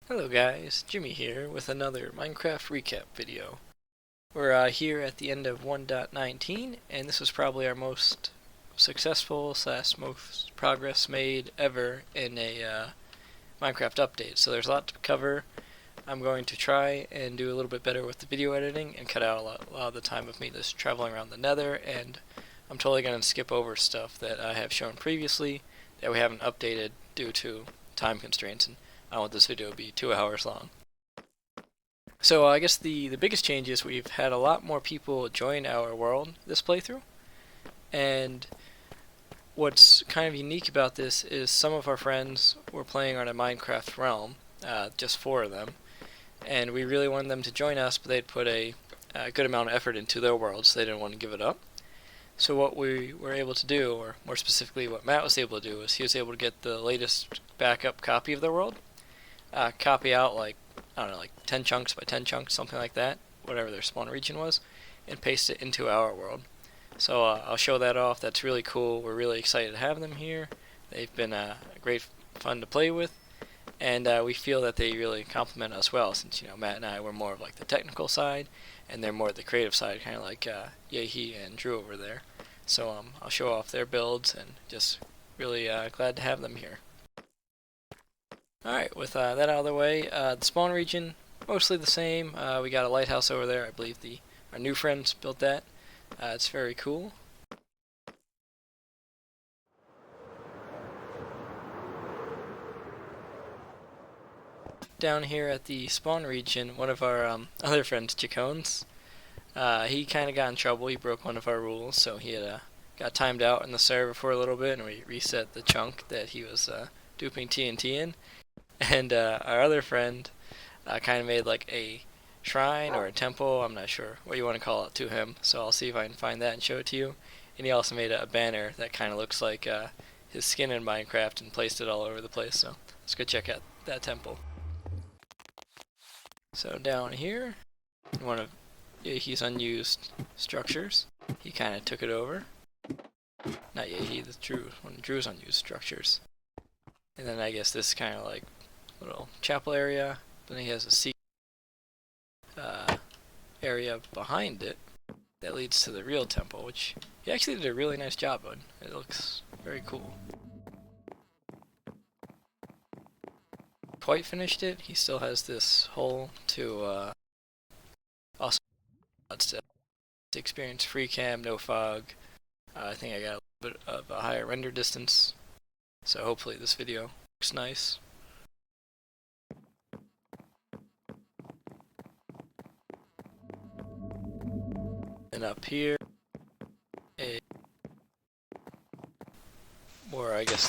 Hello guys, Jimmy here with another Minecraft recap video. We're here at the end of 1.19, and this was probably our most successful / most progress made ever in a Minecraft update. So there's a lot to cover. I'm going to try and do a little bit better with the video editing and cut out a lot of the time of me just traveling around the nether, and I'm totally going to skip over stuff that I have shown previously that we haven't updated due to time constraints, and I don't want this video to be 2 hours long. So I guess the biggest change is we've had a lot more people join our world this playthrough, and what's kind of unique about this is some of our friends were playing on a Minecraft realm, just 4 of them, and we really wanted them to join us, but they'd put a good amount of effort into their world, so they didn't want to give it up. So what we were able to do, or more specifically what Matt was able to do, is he was able to get the latest backup copy of their world, copy out like, I don't know, like 10 chunks by 10 chunks, something like that, whatever their spawn region was, and paste it into our world. So I'll show that off. That's really cool. We're really excited to have them here. They've been great fun to play with, and we feel that they really complement us well, since Matt and I were more of like the technical side, and they're more the creative side, kind of like Yehi and Drew over there. So I'll show off their builds, and just really glad to have them here. Alright, with that out of the way, the spawn region, mostly the same. We got a lighthouse over there. I believe our new friends built that. It's very cool. Down here at the spawn region, one of our other friends, Jacones, he kind of got in trouble. He broke one of our rules, so he had got timed out in the server for a little bit, and we reset the chunk that he was duping TNT in. And our other friend kind of made like a shrine or a temple, I'm not sure what you want to call it, to him. So I'll see if I can find that and show it to you. And he also made a banner that kind of looks like his skin in Minecraft and placed it all over the place. So let's go check out that temple. So down here, one of Yehi's unused structures, he kind of took it over. Not Yehi, one of Drew's unused structures. And then I guess this kind of like little chapel area. Then he has a secret area behind it that leads to the real temple, which he actually did a really nice job on. It looks very cool. Quite finished it. He still has this hole to also to experience free cam, no fog. I think I got a little bit of a higher render distance, so hopefully this video looks nice. And up here, more, I guess,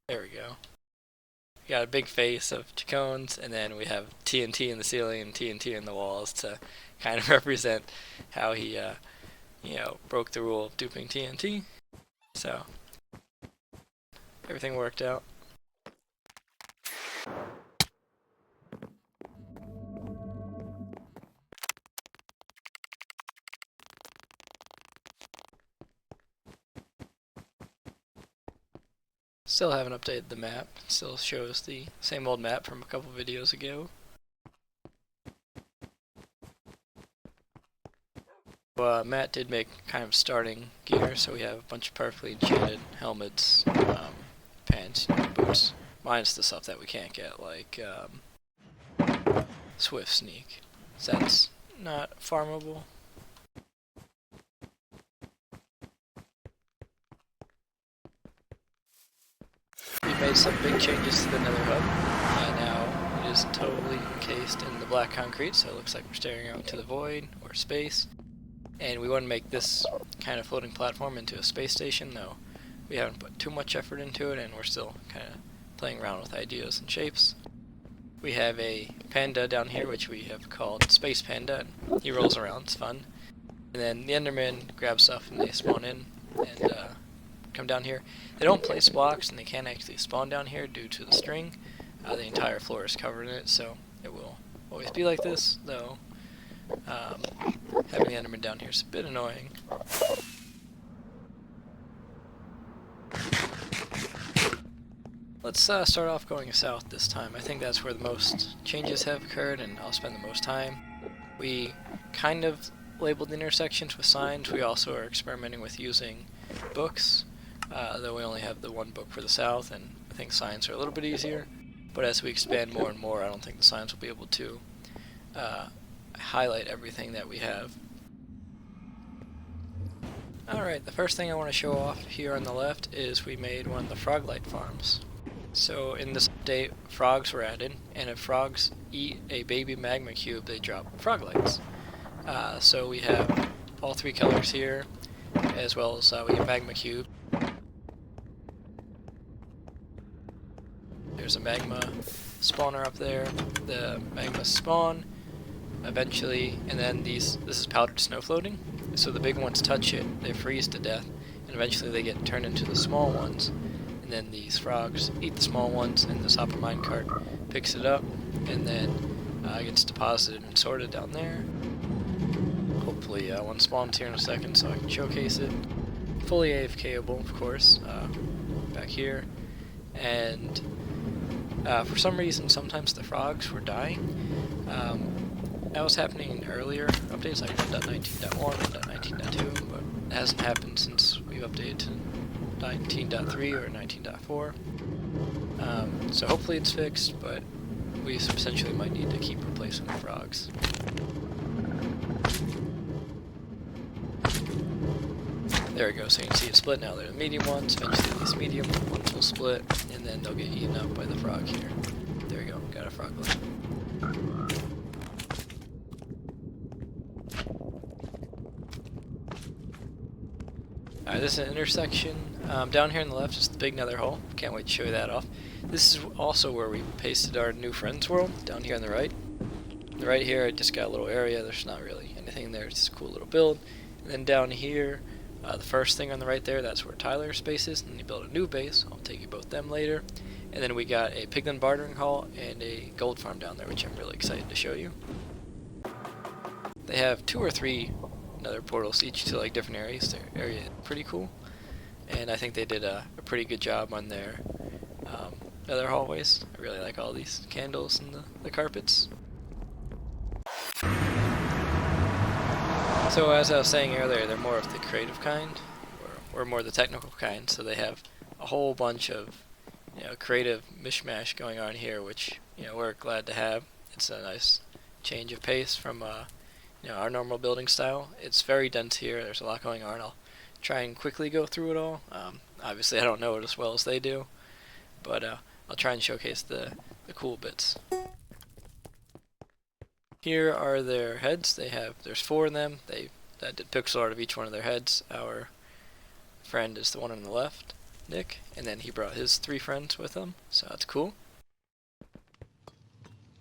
there we go. We got a big face of Jacones, and then we have TNT in the ceiling and TNT in the walls to kind of represent how he, broke the rule of duping TNT. So everything worked out. Still haven't updated the map. Still shows the same old map from a couple videos ago. Matt did make kind of starting gear, so we have a bunch of perfectly enchanted helmets, pants, boots, minus the stuff that we can't get, like Swift Sneak. So that's not farmable. We made some big changes to the nether hub. Now it is totally encased in the black concrete, so it looks like we're staring out into the void or space. And we want to make this kind of floating platform into a space station, though we haven't put too much effort into it, and we're still kind of playing around with ideas and shapes. We have a panda down here, which we have called Space Panda, and he rolls around, it's fun. And then the Endermen grab stuff and they spawn in and come down here. They don't place blocks, and they can't actually spawn down here due to the string. The entire floor is covered in it, so it will always be like this, though having the Enderman down here is a bit annoying. Let's start off going south this time. I think that's where the most changes have occurred, and I'll spend the most time. We kind of labeled the intersections with signs. We also are experimenting with using books, though we only have the one book for the south, and I think signs are a little bit easier. But as we expand more and more, I don't think the signs will be able to highlight everything that we have. Alright, the first thing I want to show off here on the left is we made one of the frog light farms. So in this update, frogs were added, and if frogs eat a baby magma cube, they drop frog lights. So we have all three colors here, as well as we have magma cube. There's a magma spawner up there. The magma spawn eventually, and then this is powdered snow floating. So the big ones touch it, they freeze to death, and eventually they get turned into the small ones. And then these frogs eat the small ones, and this hopper minecart picks it up, and then gets deposited and sorted down there. Hopefully one spawns here in a second so I can showcase it. Fully AFKable, of course, back here. And for some reason, sometimes the frogs were dying. That was happening in earlier updates, like 1.19.1, 1.19.2, but it hasn't happened since we've updated to 19.3 or 19.4. So hopefully it's fixed, but we essentially might need to keep replacing the frogs. There we go, so you can see it split now. They're the medium ones, eventually these medium ones will split, and then they'll get eaten up by the frog here. There we go, got a froglet. Alright, this is an intersection. Down here on the left is the big nether hole. Can't wait to show you that off. This is also where we pasted our new friends world, down here on the right. Right here I just got a little area, there's not really anything there, it's just a cool little build. And then down here, the first thing on the right there, that's where Tyler's base is, and then you build a new base. I'll take you both them later. And then we got a piglin bartering hall and a gold farm down there, which I'm really excited to show you. They have 2 or 3 nether portals each to like different areas. Their area is pretty cool, and I think they did a pretty good job on their nether hallways. I really like all these candles and the carpets. So as I was saying earlier, they're more of the creative kind, or more the technical kind, so they have a whole bunch of creative mishmash going on here, which we're glad to have. It's a nice change of pace from our normal building style. It's very dense here, there's a lot going on. I'll try and quickly go through it all. Obviously I don't know it as well as they do, but I'll try and showcase the cool bits. Here are their heads. There's 4 of them. That did pixel art of each one of their heads. Our friend is the one on the left, Nick, and then he brought his 3 friends with him, so that's cool.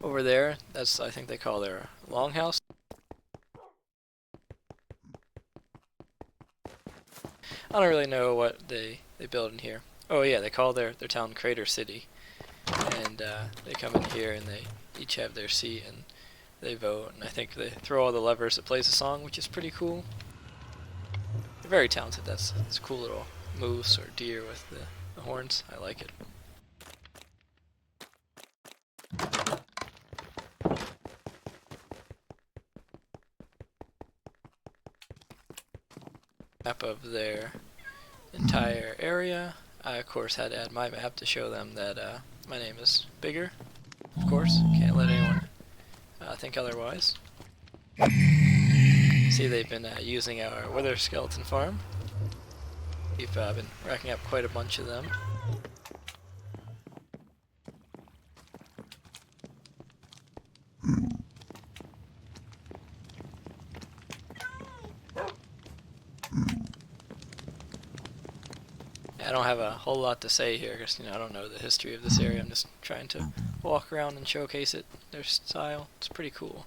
Over there, that's I think they call their longhouse. I don't really know what they build in here. Oh yeah, they call their town Crater City, and they come in here and they each have their seat and they vote, and I think they throw all the levers that plays a song, which is pretty cool. They're very talented. That's a cool little moose or deer with the horns. I like it. Map of their entire area. I of course had to add my map to show them that my name is bigger. Of course, can't let anyone think otherwise. See, they've been using our wither skeleton farm. We've been racking up quite a bunch of them. I don't have a whole lot to say here because I don't know the history of this area. I'm just trying to walk around and showcase it. Their style. It's pretty cool.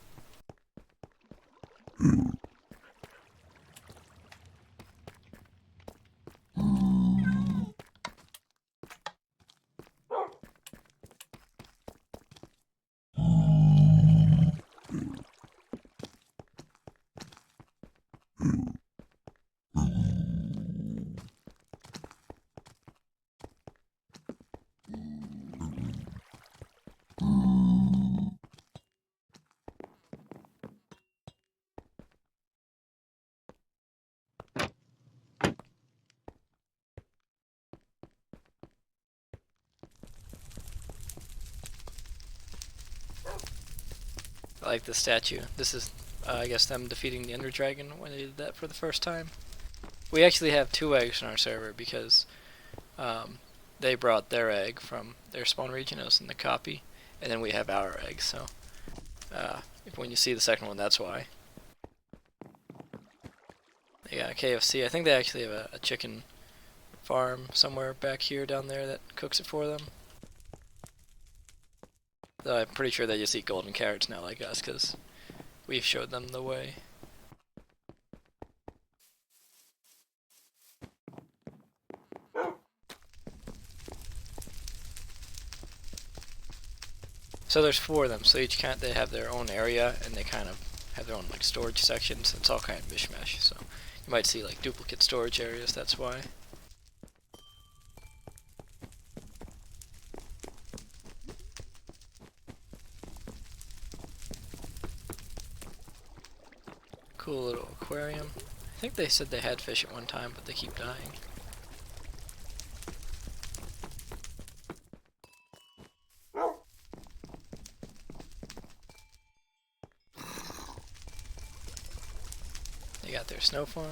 I like this statue. This is, I guess, them defeating the Ender Dragon when they did that for the first time. We actually have 2 eggs on our server because they brought their egg from their spawn region. It was in the copy, and then we have our egg. So when you see the second one, that's why. They got a KFC. I think they actually have a chicken farm somewhere back here down there that cooks it for them. Though I'm pretty sure they just eat golden carrots now like us, because we've showed them the way. So there's 4 of them, so each they have their own area, and they kind of have their own like storage sections. It's all kind of mishmash, so you might see like duplicate storage areas, that's why. Cool little aquarium. I think they said they had fish at one time, but they keep dying. They got their snow farm.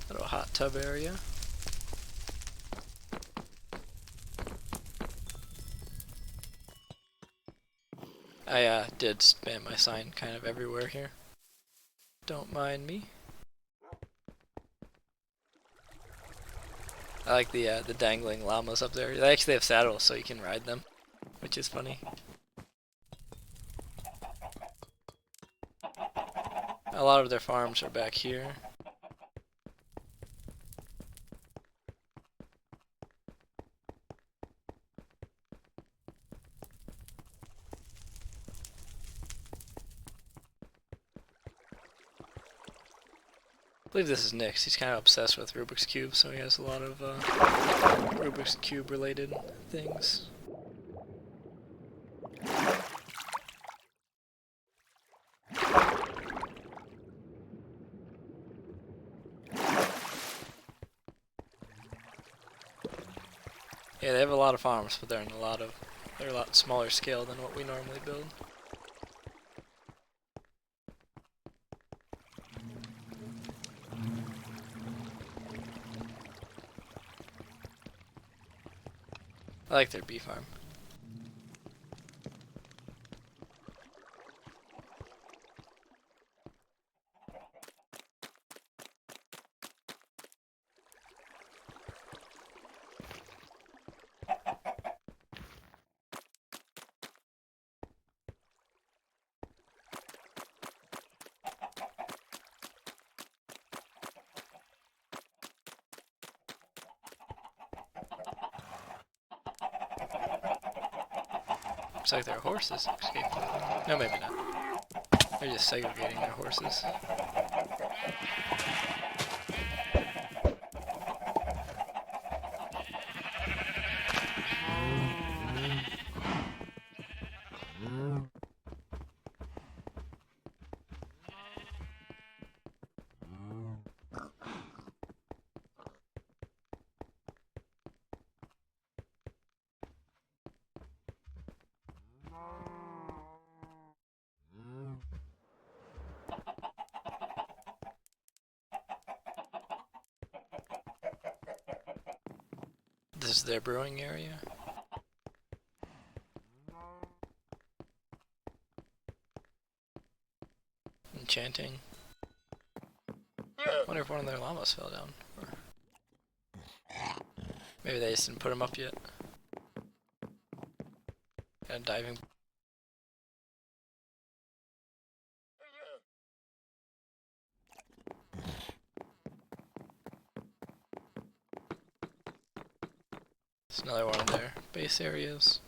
Little hot tub area. I did spam my sign kind of everywhere here. Don't mind me. I like the dangling llamas up there. They actually have saddles, so you can ride them, which is funny. A lot of their farms are back here. I believe this is Nick's. He's kind of obsessed with Rubik's Cube, so he has a lot of Rubik's Cube related things. Yeah, they have a lot of farms, but they're a lot smaller scale than what we normally build. I like their bee farm. Looks like their horses escaped. No, maybe not. They're just segregating their horses. This is their brewing area. Enchanting. I wonder if one of their llamas fell down. Or maybe they just didn't put them up yet. Got a diving. It's another one of their base areas.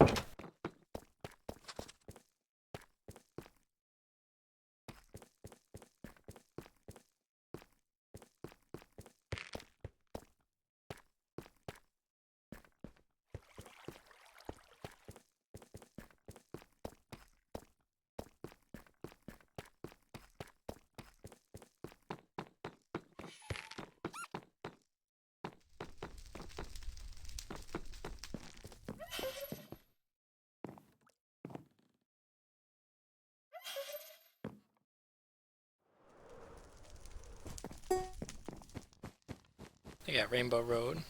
They got Rainbow Road.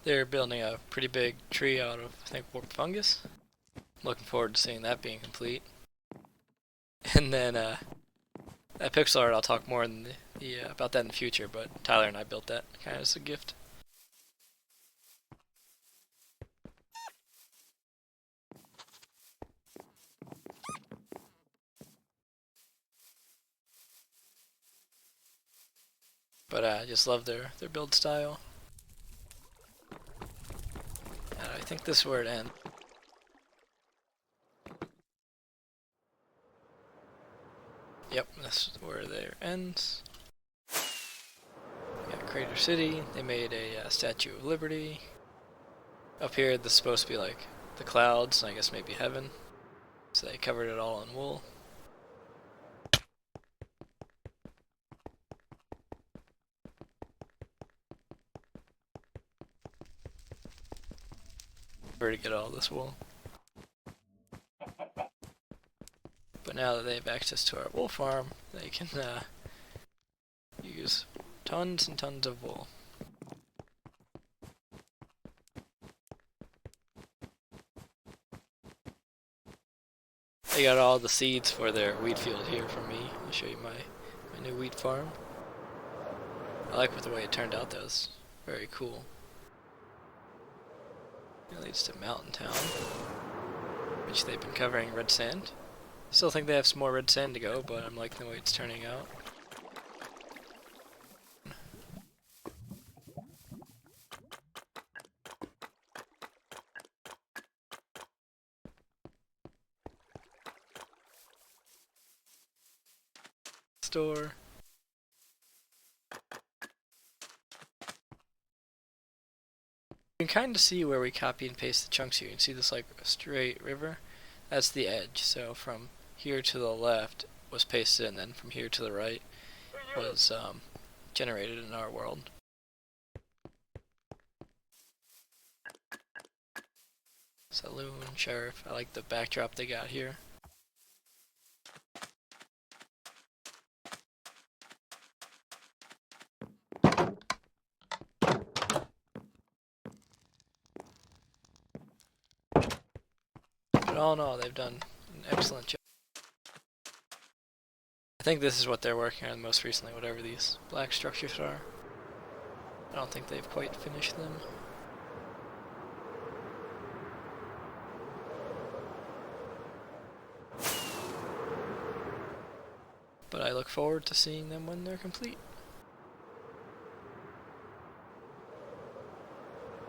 They're building a pretty big tree out of, I think, warp fungus. Looking forward to seeing that being complete. And then that pixel art, I'll talk more in about that in the future, but Tyler and I built that kind of as a gift. But I just love their build style. And I think this is where it ends. Yep, this is where there ends. We got Crater City. They made a Statue of Liberty. Up here, this is supposed to be like the clouds, and I guess maybe heaven. So they covered it all in wool. Where to get all this wool. But now that they have access to our wool farm, they can use tons and tons of wool. They got all the seeds for their wheat field here from me. I'll show you my new wheat farm. I like the way it turned out. That was very cool. It leads to Mountain Town, which they've been covering red sand. Still think they have some more red sand to go, but I'm liking the way it's turning out. Store. You can kind of see where we copy and paste the chunks here. You can see this like a straight river. That's the edge. So from here to the left was pasted, and then from here to the right was generated in our world. Saloon, Sheriff. I like the backdrop they got here. But all in all, they've done an excellent job. I think this is what they're working on most recently, whatever these black structures are. I don't think they've quite finished them. But I look forward to seeing them when they're complete.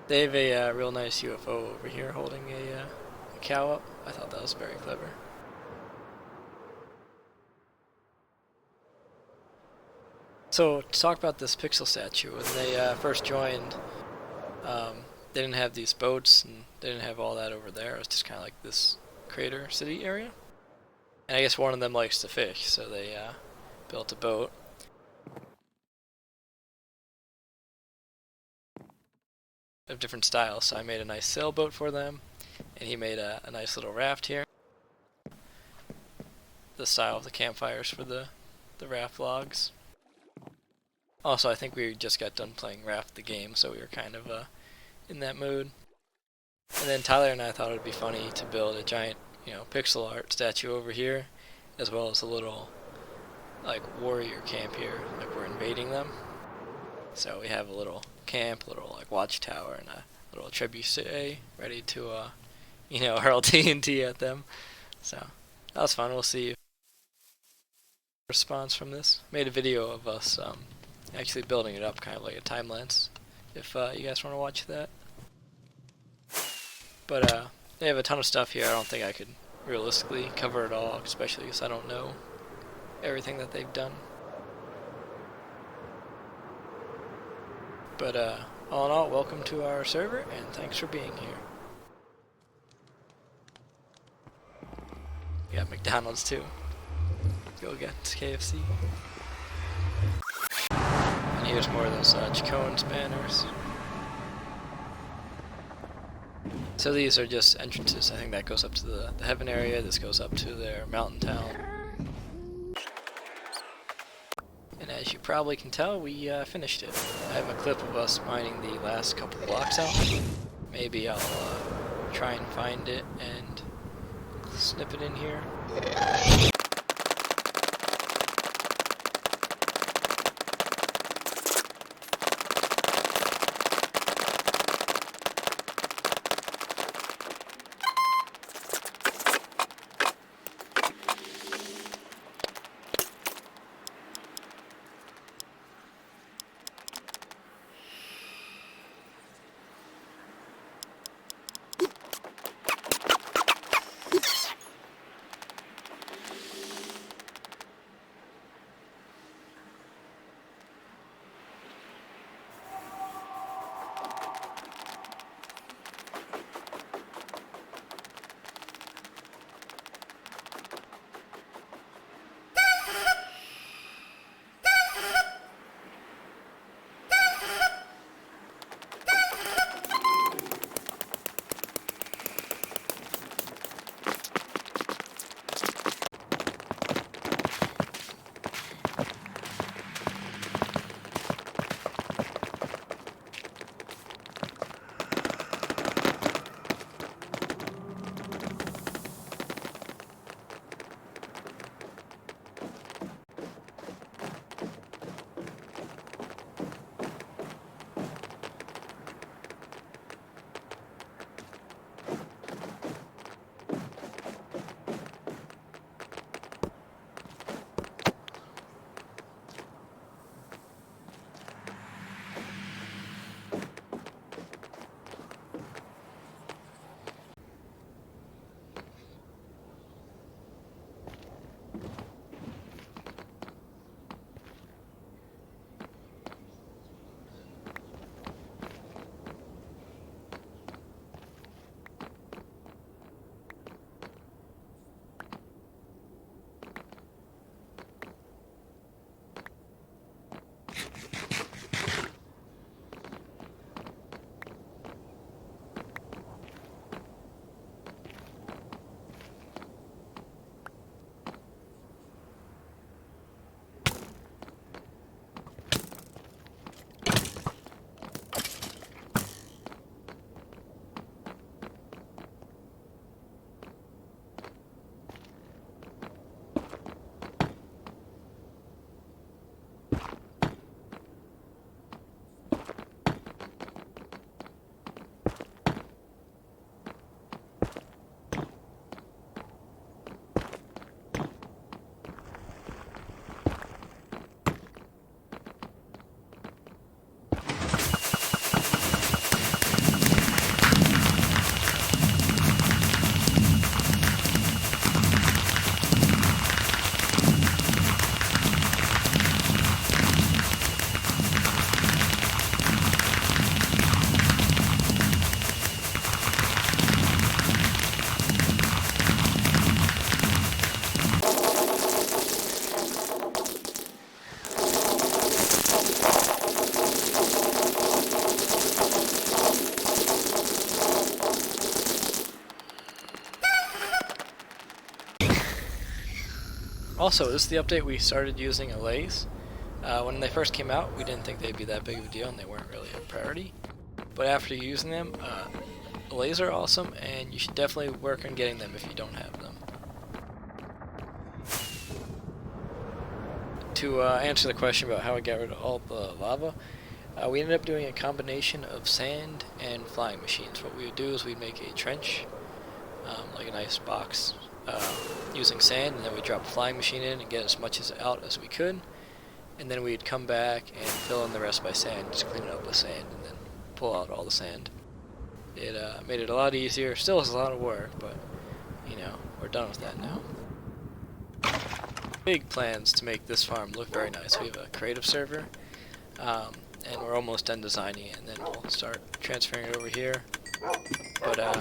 They have a real nice UFO over here holding a cow up. I thought that was very clever. So to talk about this pixel statue, when they first joined, they didn't have these boats and they didn't have all that over there. It was just kind of like this crater city area. And I guess one of them likes to fish, so they built a boat. Of different styles, so I made a nice sailboat for them, and he made a nice little raft here. The style of the campfires for the raft logs. Also, I think we just got done playing Raft the game, so we were kind of in that mood. And then Tyler and I thought it would be funny to build a giant, pixel art statue over here, as well as a little, like, warrior camp here, like we're invading them. So we have a little camp, a little, like, watchtower, and a little trebuchet ready to, hurl TNT at them. So that was fun. We'll see response from this. Made a video of us actually building it up, kind of like a time lapse, if you guys want to watch that. But they have a ton of stuff here. I don't think I could realistically cover it all, especially because I don't know everything that they've done. But all in all, welcome to our server, and thanks for being here. We got McDonald's too. Go get KFC. And here's more of those Chacon's banners. So these are just entrances. I think that goes up to the heaven area. This goes up to their mountain town. And as you probably can tell, we finished it. I have a clip of us mining the last couple blocks out. Maybe I'll try and find it and snip it in here. Also, this is the update we started using allays. When they first came out, we didn't think they'd be that big of a deal and they weren't really a priority. But after using them, allays are awesome and you should definitely work on getting them if you don't have them. To answer the question about how I got rid of all the lava, we ended up doing a combination of sand and flying machines. What we would do is we'd make a trench, like a nice box, using sand, and then we'd drop a flying machine in and get as much out as we could, and then we'd come back and fill in the rest by sand, just clean it up with sand, and then pull out all the sand. It made it a lot easier. Still is a lot of work, but you know, we're done with that now. Big plans to make this farm look very nice. We have a creative server, and we're almost done designing it, and then we'll start transferring it over here. But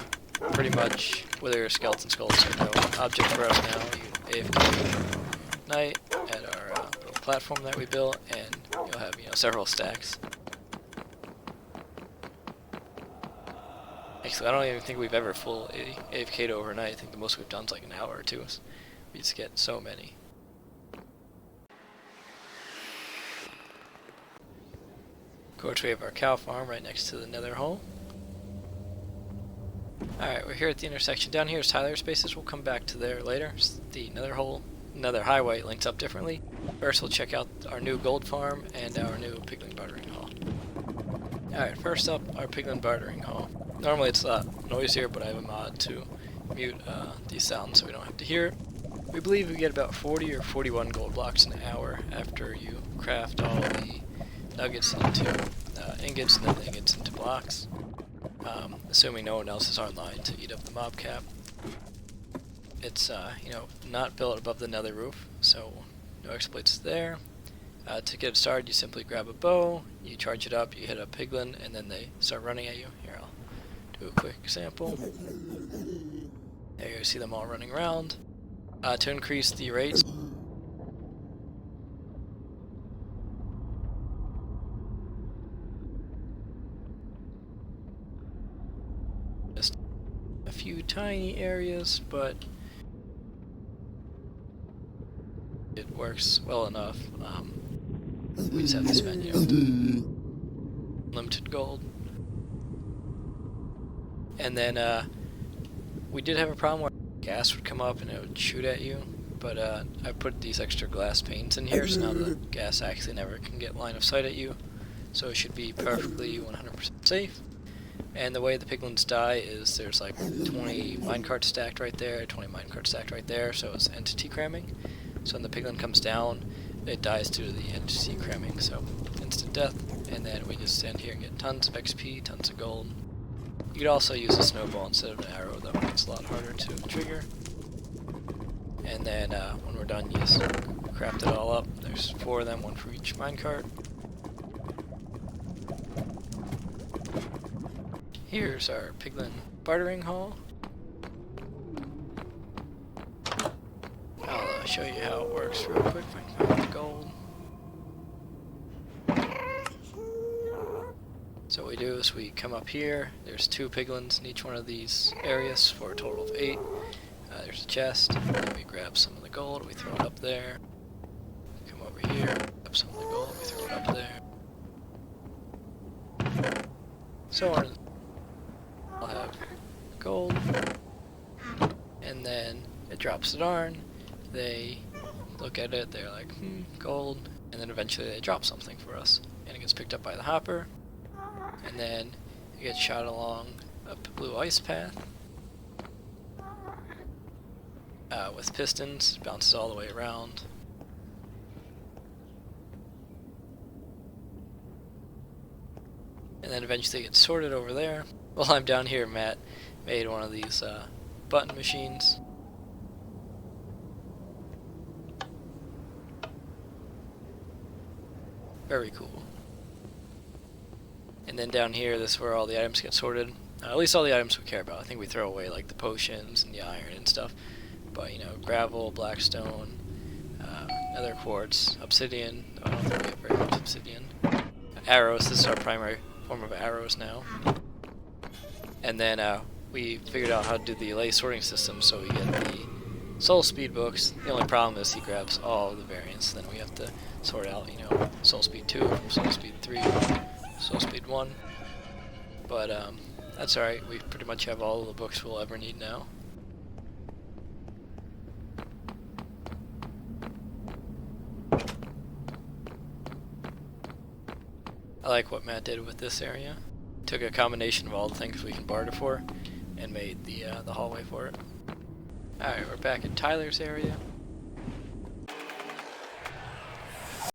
pretty much, whether you're skeleton skulls or no object for us now, you AFK night at our little platform that we built, and you'll have several stacks. Actually, I don't even think we've ever full AFK'd overnight. I think the most we've done is like an hour or two. We just get so many. Of course, we have our cow farm right next to the nether hole. Alright, we're here at the intersection. Down here is Tyler's bases. We'll come back to there later. The nether hole, nether highway links up differently. First, we'll check out our new gold farm and our new piglin bartering hall. Alright, first up, our piglin bartering hall. Normally it's a lot noisier, but I have a mod to mute these sounds so we don't have to hear it. We believe we get about 40 or 41 gold blocks an hour after you craft all the nuggets into ingots and then the ingots into blocks. Assuming no one else is online to eat up the mob cap. It's not built above the nether roof, so no exploits there. To get started, you simply grab a bow, you charge it up, you hit a piglin, and then they start running at you. Here, I'll do a quick example. There you see them all running around. To increase the rates, just a few tiny areas, but it works well enough. We just have to spend, limited gold. And then we did have a problem where gas would come up and it would shoot at you, but I put these extra glass panes in here, so now the gas actually never can get line of sight at you, so it should be perfectly 100% safe. And the way the piglins die is there's like 20 minecarts stacked right there, 20 minecarts stacked right there, so it's entity cramming. So when the piglin comes down, it dies due to the entity cramming, so instant death. And then we just stand here and get tons of XP, tons of gold. You could also use a snowball instead of an arrow, though it's a lot harder to trigger. And then when we're done, you just craft it all up. There's 4 of them, 1 for each minecart. Here's our piglin bartering hall. I'll show you how it works real quick if I can find the gold. So what we do is we come up here, there's 2 piglins in each one of these areas for a total of 8. There's a chest, and then we grab some of the gold, we throw it up there. Come over here, grab some of the gold, we throw it up there. So on. I'll have gold, and then it drops the darn. They look at it, they're like, gold, and then eventually they drop something for us. And it gets picked up by the hopper. And then it gets shot along a blue ice path with pistons, bounces all the way around. And then eventually it gets sorted over there. While I'm down here, Matt made one of these button machines. Very cool. And then down here, this is where all the items get sorted. At least all the items we care about. I think we throw away like the potions and the iron and stuff. But gravel, blackstone, nether quartz, obsidian. I don't think we have very much obsidian. Arrows. This is our primary form of arrows now. And then we figured out how to do the delay sorting system, so we get the soul speed books. The only problem is he grabs all of the variants. Then we have to sort out, soul speed 2 from soul speed 3. Soul speed 1, but that's alright, we pretty much have all of the books we'll ever need now. I like what Matt did with this area. Took a combination of all the things we can barter for and made the hallway for it. Alright, we're back at Tyler's area.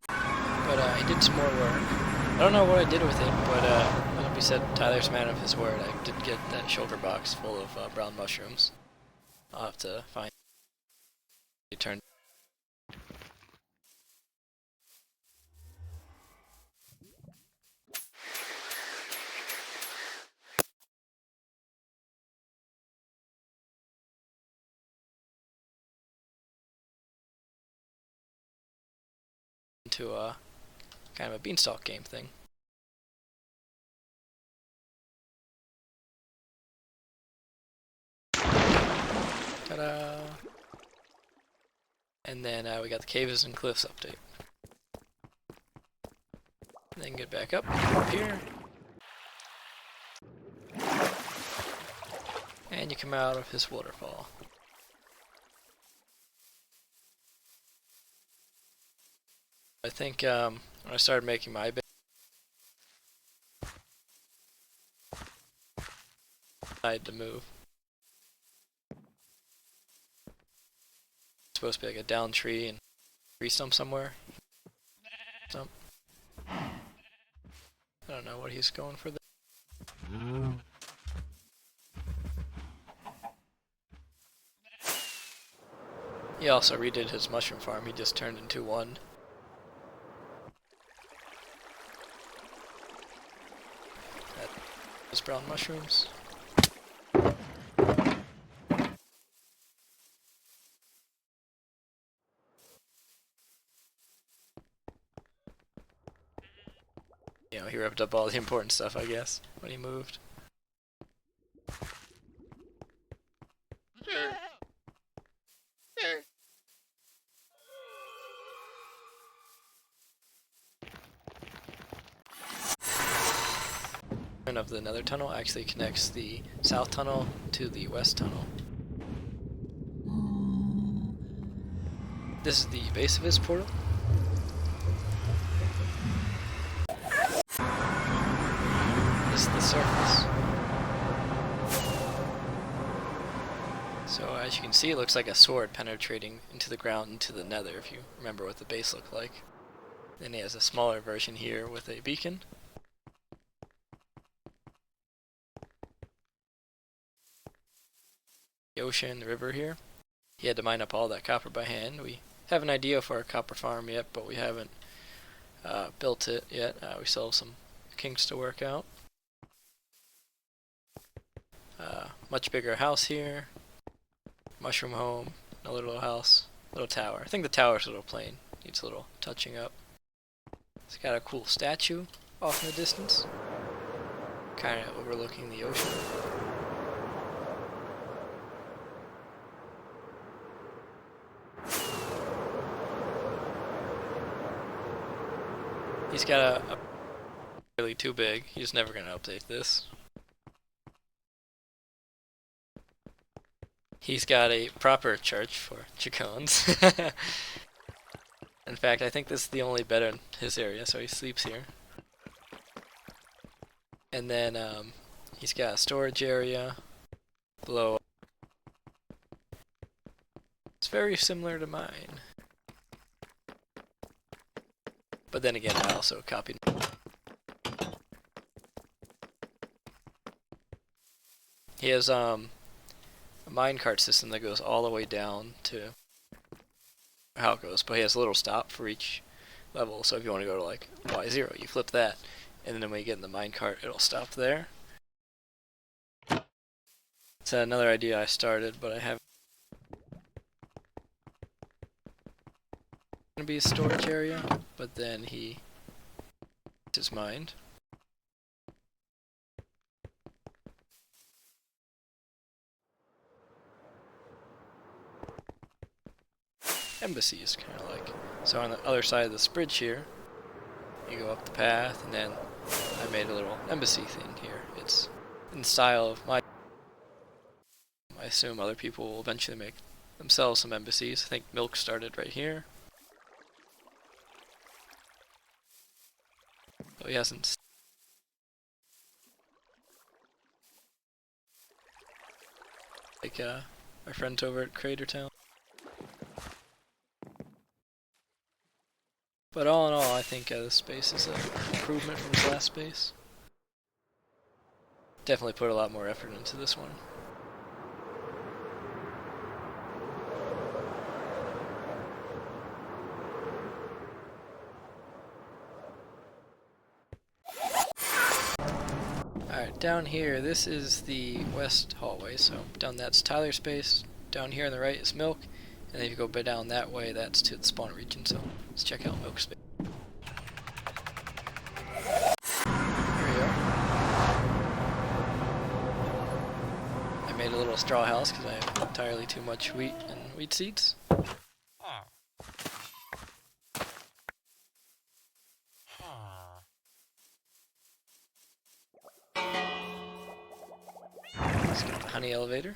But he did some more work. I don't know what I did with it, but like we said, Tyler's a man of his word. I did get that shulker box full of brown mushrooms. I'll have to find it. Turned into a kind of a beanstalk game thing. Ta-da! And then we got the Caves and Cliffs update. then get back up here. And you come out of his waterfall. I think when I started making my base, I had to move. It's supposed to be like a down tree and tree stump somewhere. Stump. I don't know what he's going for there. He also redid his mushroom farm. He just turned into one. Those brown mushrooms. You know, he ripped up all the important stuff, I guess, when he moved. Of the nether tunnel actually connects the south tunnel to the west tunnel. This is the base of his portal. This is the surface. So as you can see, it looks like a sword penetrating into the ground into the nether, if you remember what the base looked like. Then he has a smaller version here with a beacon. The ocean, the river here. He had to mine up all that copper by hand. We have an idea for a copper farm yet, but we haven't built it yet. We still have some kinks to work out. Much bigger house here. Mushroom home, another little house, little tower. I think the tower's a little plain. Needs a little touching up. It's got a cool statue off in the distance, kind of overlooking the ocean. He's got a really too big. He's never going to update this. He's got a proper church for Chicones. In fact, I think this is the only bed in his area, so he sleeps here. And then he's got a storage area below. It's very similar to mine. But then again, I also copied. He has a minecart system that goes all the way down to how it goes, but he has a little stop for each level. So if you want to go to like Y0, you flip that, and then when you get in the minecart, it'll stop there. It's another idea I started, but I haven't. Gonna be a storage area, but then he his mind. Embassies, kind of like. So on the other side of this bridge here, you go up the path, and then I made a little embassy thing here. It's in the style of my. I assume other people will eventually make themselves some embassies. I think Milk started right here. Oh, he hasn't. Like our friends over at Crater Town. But all in all, I think this space is an improvement from the last space. Definitely put a lot more effort into this one. Alright, down here, this is the west hallway, so down that's Tyler's space, down here on the right is Milk, and then if you go down that way, that's to the spawn region, so let's check out Milk's space. Here we go. I made a little straw house because I have entirely too much wheat and wheat seeds. tiny elevator.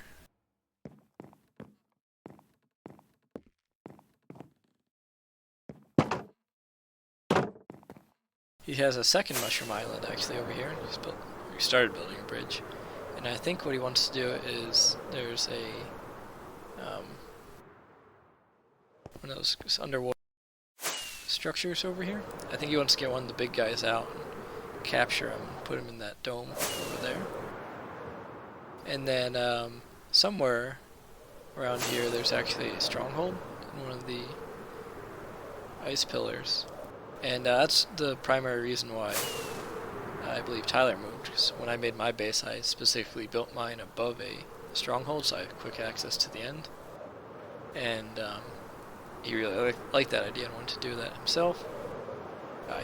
He has a second mushroom island actually over here. He started building a bridge, and I think what he wants to do is there's a one of those underwater structures over here. I think he wants to get one of the big guys out and capture him and put him in that dome over there. And then somewhere around here there's actually a stronghold in one of the ice pillars. And that's the primary reason why I believe Tyler moved, because when I made my base I specifically built mine above a stronghold so I had quick access to the end. And he really liked that idea and wanted to do that himself.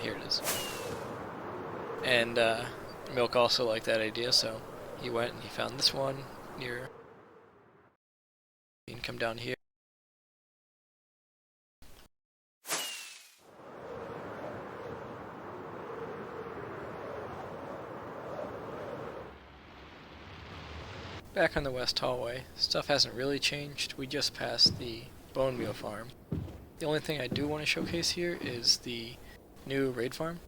Here it is. And Milk also liked that idea, so he went and he found this one near. You can come down here. Back on the west hallway, stuff hasn't really changed. We just passed the bone meal farm. The only thing I do want to showcase here is the new raid farm.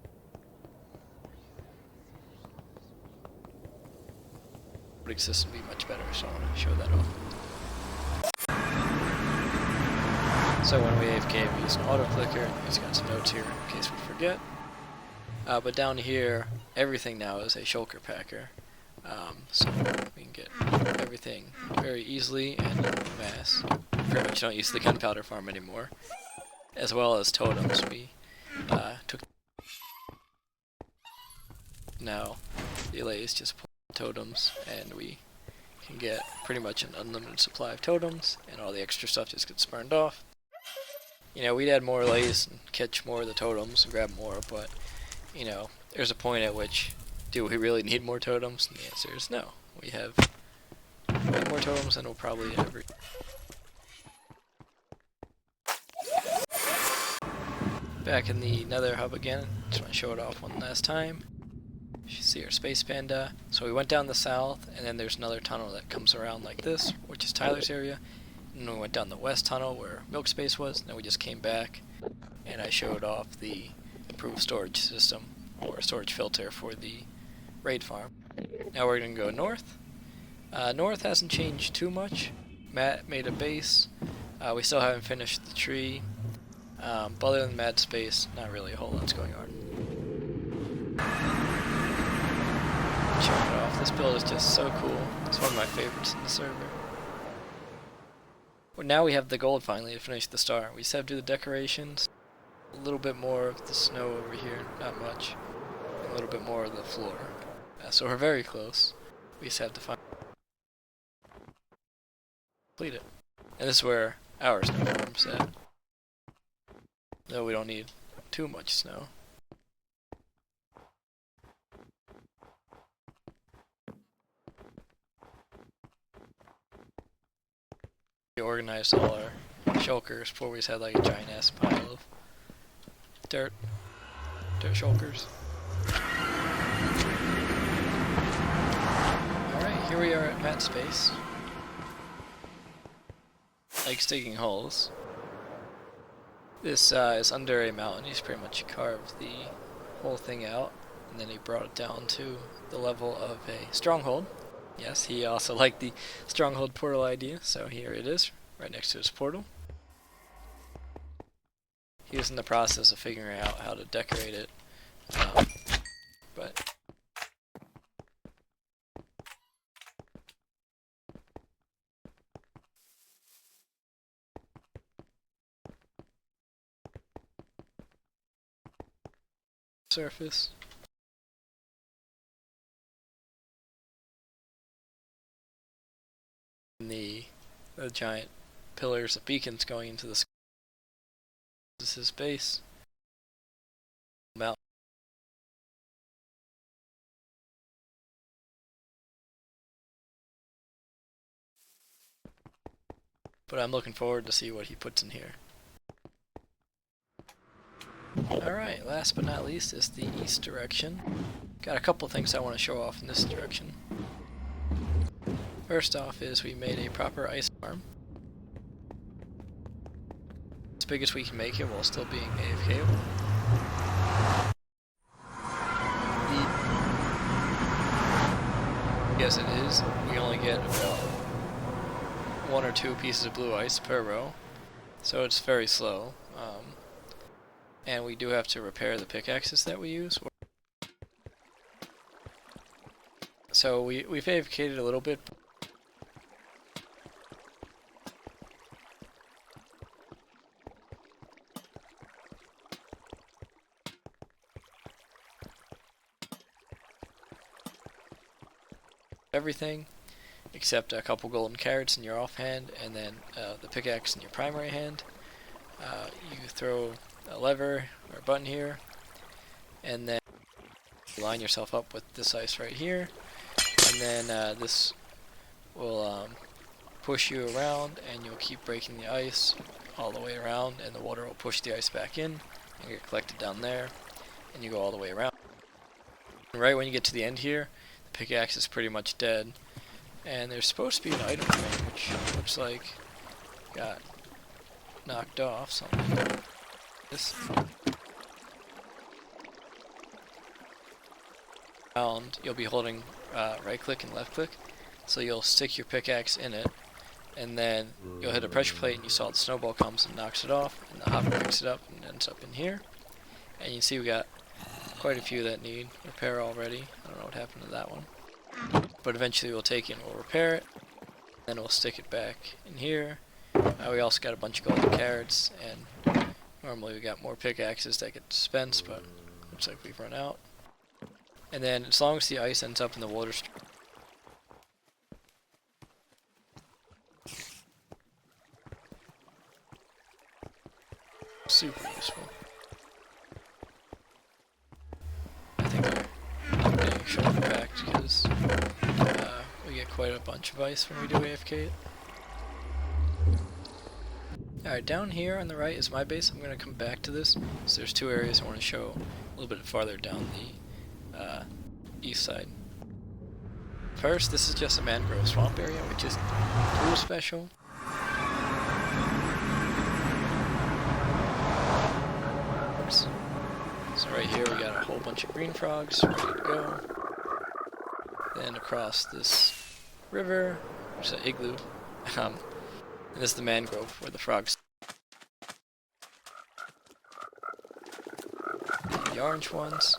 Voting system would be much better, so I want to show that off. So when we AFK, we use an auto clicker. He's got some notes here in case we forget. But down here, everything now is a shulker packer. So we can get everything very easily and in mass. Pretty much don't use the gunpowder farm anymore. As well as totems. We took. Now the delays just pull totems, and we can get pretty much an unlimited supply of totems, and all the extra stuff just gets burned off. You know, we'd add more lays and catch more of the totems and grab more, but you know, there's a point at which, do we really need more totems? And the answer is no. We have way more totems than we'll probably ever. Back in the Nether hub again. Just want to show it off one last time. You should see our space panda. So we went down the south, and then there's another tunnel that comes around like this, which is Tyler's area. And then we went down the west tunnel where Milk Space was, and then we just came back, and I showed off the improved storage system, or storage filter for the raid farm. Now we're going to go north. North hasn't changed too much. Matt made a base. We still haven't finished the tree. But other than Matt's space, not really a whole lot's going on. Showing it off. This build is just so cool. It's one of my favorites in the server. Well, now we have the gold finally to finish the star. We just have to do the decorations. A little bit more of the snow over here, not much. And a little bit more of the floor. So we're very close. We just have to complete it. And this is where our snow farm's at. Though we don't need too much snow. We organized all our shulkers before we just had like a giant ass pile of dirt shulkers. Alright, here we are at Matt's space. Like digging holes. This is under a mountain. He's pretty much carved the whole thing out, and then he brought it down to the level of a stronghold. Yes, he also liked the stronghold portal idea, so here it is, right next to his portal. He was in the process of figuring out how to decorate it, but surface. And the giant pillars of beacons going into the sky. This is his base. Mountain. But I'm looking forward to see what he puts in here. Alright, last but not least is the east direction. Got a couple things I want to show off in this direction. First off is we made a proper ice farm. As big as we can make it while still being AFK-able. As it is, we only get about 1 or 2 pieces of blue ice per row, so it's very slow. And we do have to repair the pickaxes that we use. So we've AFK'd a little bit. Everything except a couple golden carrots in your offhand, and then the pickaxe in your primary hand. You throw a lever or a button here, and then you line yourself up with this ice right here, and then this will push you around, and you'll keep breaking the ice all the way around, and the water will push the ice back in and get collected down there, and you go all the way around. And right when you get to the end here, the pickaxe is pretty much dead, and there's supposed to be an item crane, which looks like got knocked off. Something like this. You'll be holding right click and left click, so you'll stick your pickaxe in it, and then you'll hit a pressure plate, and you saw the snowball comes and knocks it off, and the hopper picks it up and ends up in here. And you can see we got quite a few that need repair already. I don't know what happened to that one, but eventually we'll take it and we'll repair it, then we'll stick it back in here. We also got a bunch of golden carrots, and normally we got more pickaxes that get dispensed, but looks like we've run out. And then as long as the ice ends up in the water stream, super useful. I think I'm getting shoulder backed because we get quite a bunch of ice when we do AFK it. Alright, down here on the right is my base. I'm going to come back to this. So there's 2 areas I want to show a little bit farther down the east side. First, this is just a mangrove swamp area, which isn't too special. So right here we got a whole bunch of green frogs ready to go. Then across this river, which is an igloo, and this is the mangrove where the frogs. The orange ones.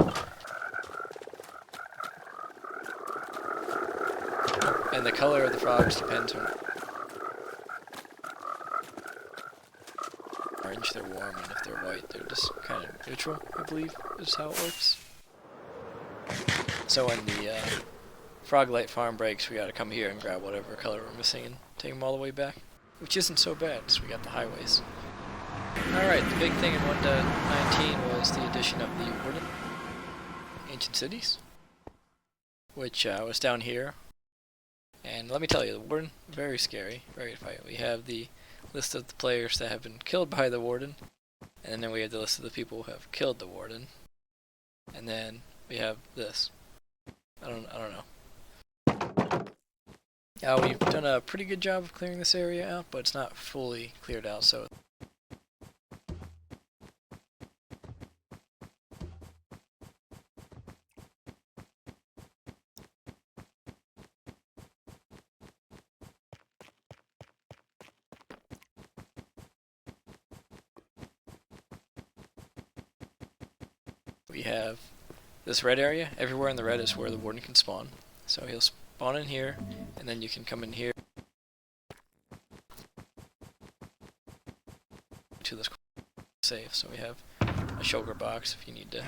And the color of the frogs depends on orange, they're warm, and if they're white, they're just kind of neutral, I believe, is how it works. So when the frog light farm breaks, we gotta come here and grab whatever color we're missing and take them all the way back. Which isn't so bad, so we got the highways. Alright, the big thing in 1.19 was the addition of the Warden Ancient Cities, which was down here. And let me tell you, the Warden, very scary, very to fight. We have the list of the players that have been killed by the Warden, and then we have the list of the people who have killed the Warden, and then we have this. I don't know. We've done a pretty good job of clearing this area out, but it's not fully cleared out, so we have this red area. Everywhere in the red is where the Warden can spawn. So he'll spawn in here, and then you can come in here to this safe. So we have a shulker box if you need to.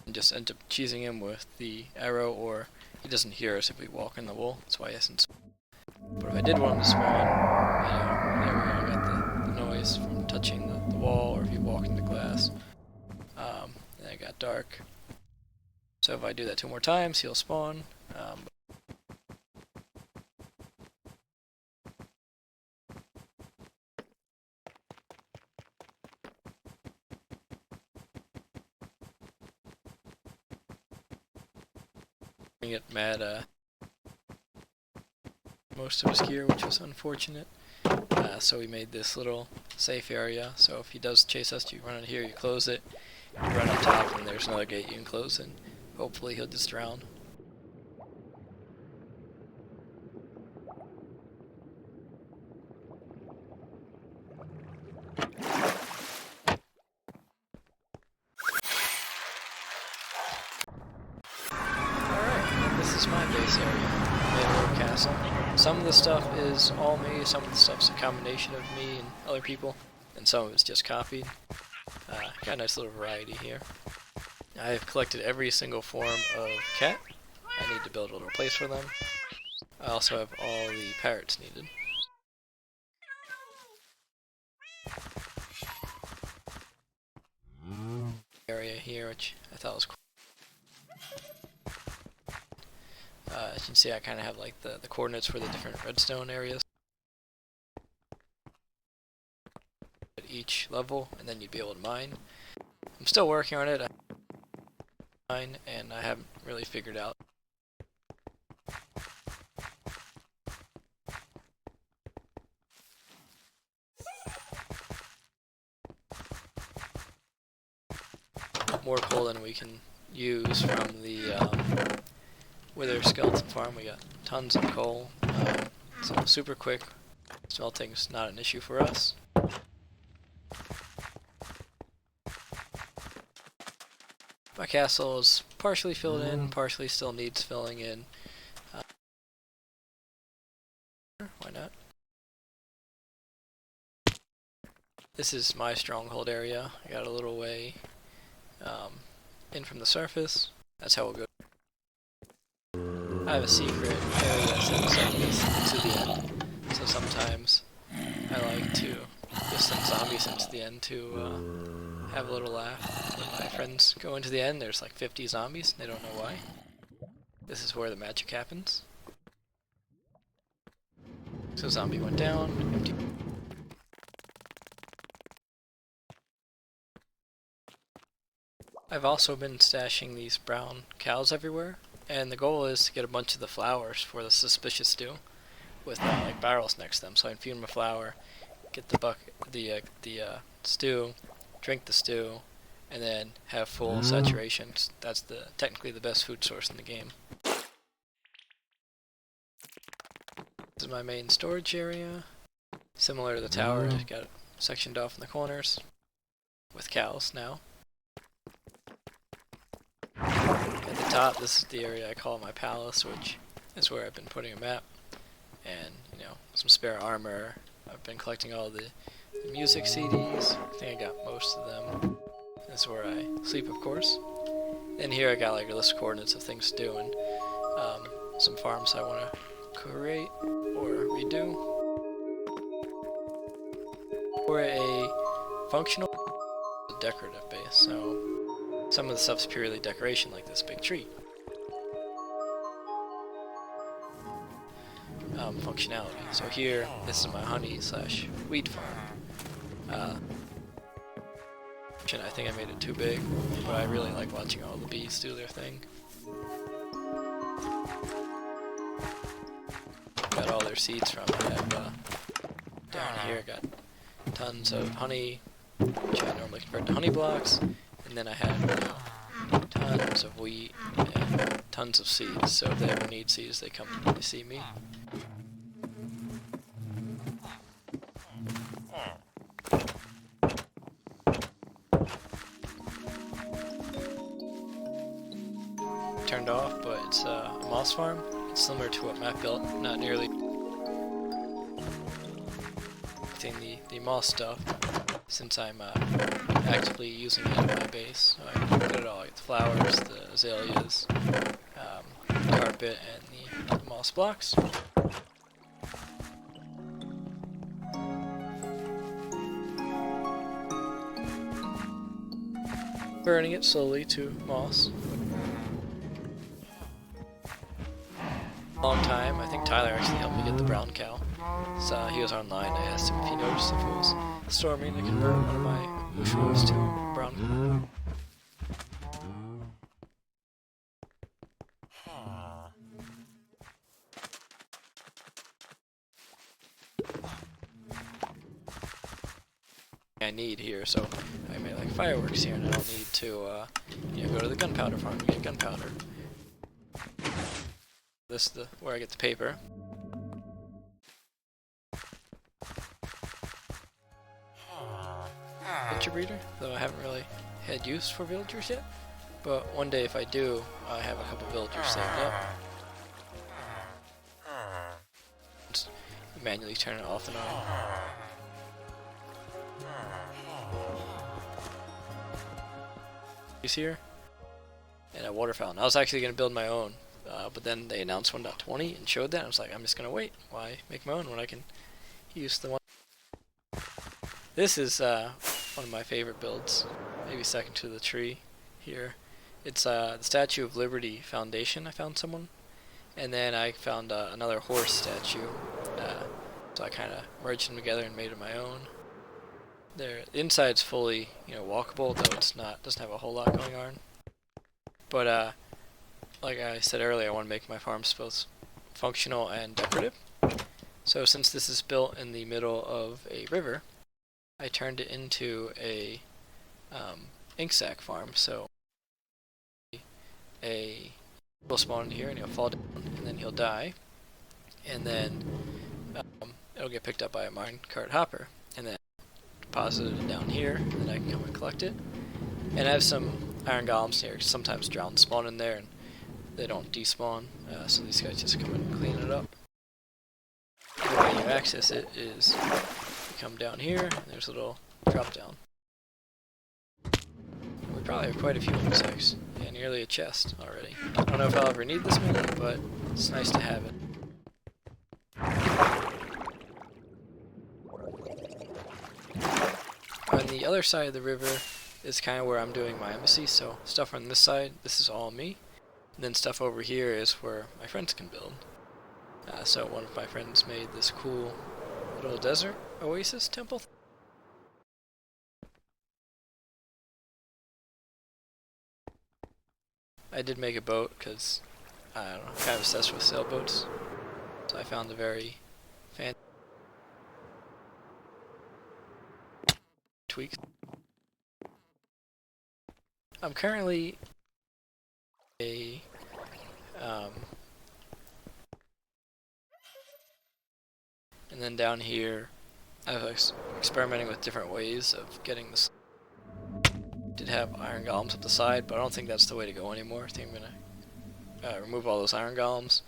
And just end up cheesing him with the arrow, or he doesn't hear us if we walk in the wool. That's why he hasn't spawned. But if I did want him to spawn, there we go, I got the noise from touching the wall, or if you walk in the glass. Then it got dark. So if I do that 2 more times, he'll spawn. get mad most of his gear, which was unfortunate. So we made this little safe area, so if he does chase us, you run in here, you close it, you run up top, and there's another gate you can close, and hopefully he'll just drown. Alright, this is my base area. Made a little castle. Some of the stuff is all me, some of the stuff's a combination of me and other people, and some of it's just copied. Got a nice little variety here. I have collected every single form of cat. I need to build a little place for them. I also have all the parrots needed. Area here, which I thought was cool. As you can see, I kind of have like the coordinates for the different redstone areas at each level, and then you'd be able to mine. I'm still working on it, and I haven't really figured out more coal than we can use from the Wither skeleton farm. We got tons of coal, so super quick. Smelting's not an issue for us. My castle is partially filled in, partially still needs filling in. Why not? This is my stronghold area. I got a little way in from the surface. That's how we'll go. I have a secret area that sends to the end, so sometimes I like to just send zombies into the end to have a little laugh. When my friends go into the end, there's like 50 zombies, and they don't know why. This is where the magic happens. So zombie went down, empty. I've also been stashing these brown cows everywhere, and the goal is to get a bunch of the flowers for the suspicious stew with like barrels next to them. So I infuse them with flour, get the bucket, the stew, drink the stew, and then have full saturation. That's technically the best food source in the game. This is my main storage area. Similar to the tower, I've got it sectioned off in the corners with cows now. At the top, this is the area I call my palace, which is where I've been putting a map and, you know, some spare armor. I've been collecting all the music CDs. I think I got most of them. This is where I sleep, of course. And here I got like a list of coordinates of things to do and some farms I want to create or redo. For a functional decorative base, so some of the stuff's purely decoration, like this big tree. Functionality. So here, this is my honey/wheat farm. I think I made it too big, but I really like watching all the bees do their thing. Got all their seeds from. I have down here, got tons of honey, which I normally convert to honey blocks. And then I have tons of wheat and tons of seeds, so if they ever need seeds, they come to see me. Turned off, but it's a moss farm. It's similar to what Matt built, not nearly the moss stuff, since I'm actively using it in my base. So I put it all, like the flowers, the azaleas, carpet, and the moss blocks. Burning it slowly to moss. Long time. I think Tyler actually helped me get the brown cow. So he was online. I asked him if he noticed if it was storming to convert one of my bush wolves to brown cow. I need here, so I made like fireworks here, and I don't need to go to the gunpowder farm to get gunpowder. This is where I get the paper. Villager breeder, though I haven't really had use for villagers yet. But one day if I do, I have a couple villagers saved up. Just manually turn it off and on. Here, and a water fountain. I was actually going to build my own, but then they announced 1.20 and showed that. I was like, I'm just going to wait. Why make my own when I can use the one? This is one of my favorite builds, maybe second to the tree here. It's the Statue of Liberty Foundation. I found someone, and then I found another horse statue, so I kind of merged them together and made it my own. The inside's fully, walkable, though it's not, doesn't have a whole lot going on. But like I said earlier, I want to make my farms both functional and decorative. So since this is built in the middle of a river, I turned it into a ink sac farm. So will spawn in here and he'll fall down, and then he'll die, and then it'll get picked up by a minecart hopper, and then deposited down here, and then I can come and collect it. And I have some iron golems here, sometimes drones spawn in there and they don't despawn, so these guys just come and clean it up. The way you access it is you come down here, and there's a little drop down. And we probably have quite a few insects, and nearly a chest already. I don't know if I'll ever need this many, but it's nice to have it. On the other side of the river is kind of where I'm doing my embassy, so stuff on this side, this is all me. And then stuff over here is where my friends can build. So one of my friends made this cool little desert oasis temple. I did make a boat because, I don't know, I'm kind of obsessed with sailboats. So I found a very fancy tweaks. I'm currently and then down here I was experimenting with different ways of getting this. Did have iron golems at the side, but I don't think that's the way to go anymore. I think I'm gonna remove all those iron golems,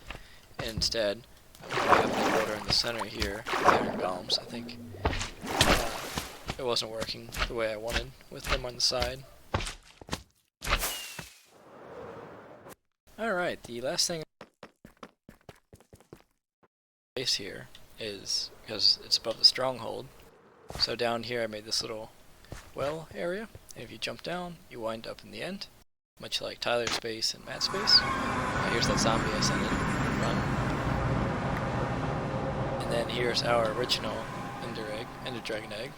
and instead I'm gonna have the water in the center here with iron golems. I think it wasn't working the way I wanted with them on the side. Alright, the last thing base here is, because it's above the stronghold, so down here I made this little well area, and if you jump down, you wind up in the end, much like Tyler's base and Matt's base. Here's that zombie I sent in, run. And then here's our original Ender Dragon egg.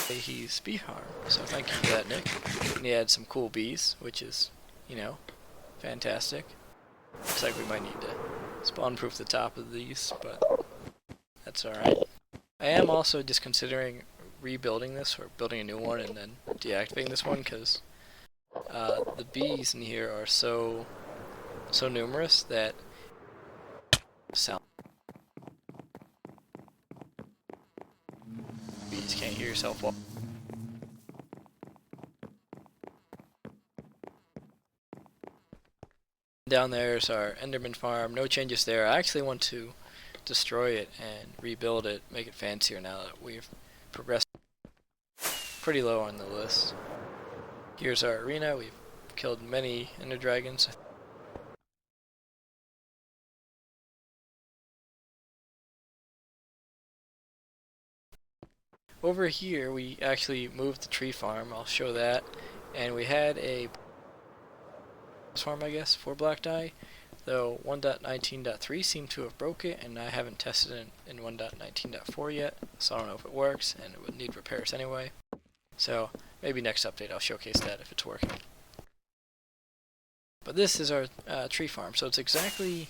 He's bee farm, so thank you for that, Nick. And he had some cool bees, which is, fantastic. Looks like we might need to spawn-proof the top of these, but that's alright. I am also just considering rebuilding this, or building a new one and then deactivating this one, because the bees in here are so numerous that sound. Bees can't hear yourself walk. Down there is our Enderman farm. No changes there. I actually want to destroy it and rebuild it, make it fancier now that we've progressed pretty low on the list. Here's our arena. We've killed many Ender Dragons. Over here we actually moved the tree farm. I'll show that. And we had a farm, I guess, for black dye, though 1.19.3 seemed to have broke it, and I haven't tested it in 1.19.4 yet, so I don't know if it works, and it would need repairs anyway. So maybe next update I'll showcase that if it's working. But this is our tree farm, so it's exactly,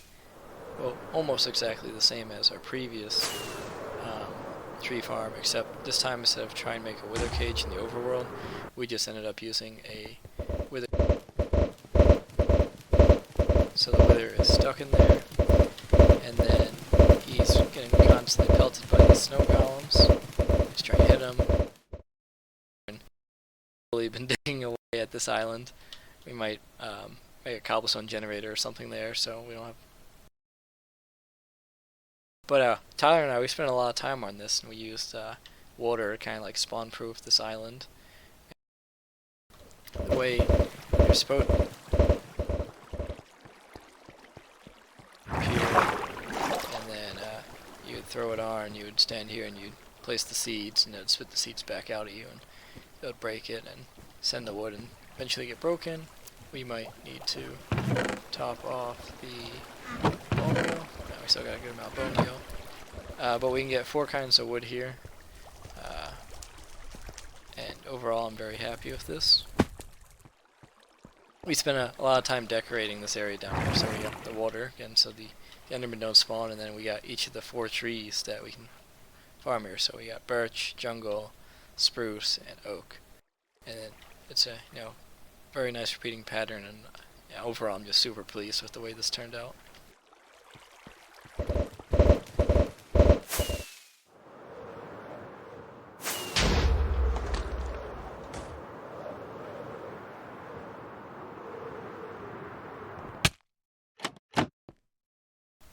well, almost exactly the same as our previous tree farm, except this time instead of trying to make a wither cage in the overworld, we just ended up using a wither. So the wither is stuck in there, and then he's getting constantly pelted by the snow golems. Just trying to hit him. We've been digging away at this island. We might make a cobblestone generator or something there, so we don't have. But Tyler and I, we spent a lot of time on this, and we used water to kind of like spawn-proof this island. The way you're supposed to and then you would throw it on, you would stand here and you'd place the seeds, and it would spit the seeds back out at you, and it would break it and send the wood and eventually get broken. We might need to top off the bone meal. No, we still got a good amount of bone meal. But we can get 4 kinds of wood here. And overall, I'm very happy with this. We spent a lot of time decorating this area down here, so we got the water again, so the Endermen don't spawn, and then we got each of the 4 trees that we can farm here. So we got birch, jungle, spruce, and oak. And it's a very nice repeating pattern, and overall I'm just super pleased with the way this turned out.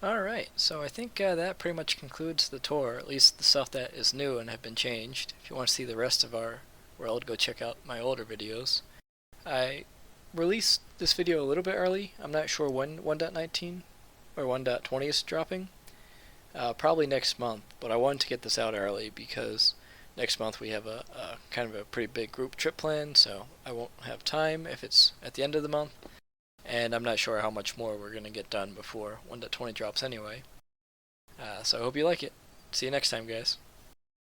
Alright, so I think that pretty much concludes the tour, at least the stuff that is new and have been changed. If you want to see the rest of our world, go check out my older videos. I released this video a little bit early. I'm not sure when 1.19 or 1.20 is dropping. Probably next month, but I wanted to get this out early because next month we have a kind of a pretty big group trip planned, so I won't have time if it's at the end of the month. And I'm not sure how much more we're going to get done before 1.20 drops anyway. So I hope you like it. See you next time, guys.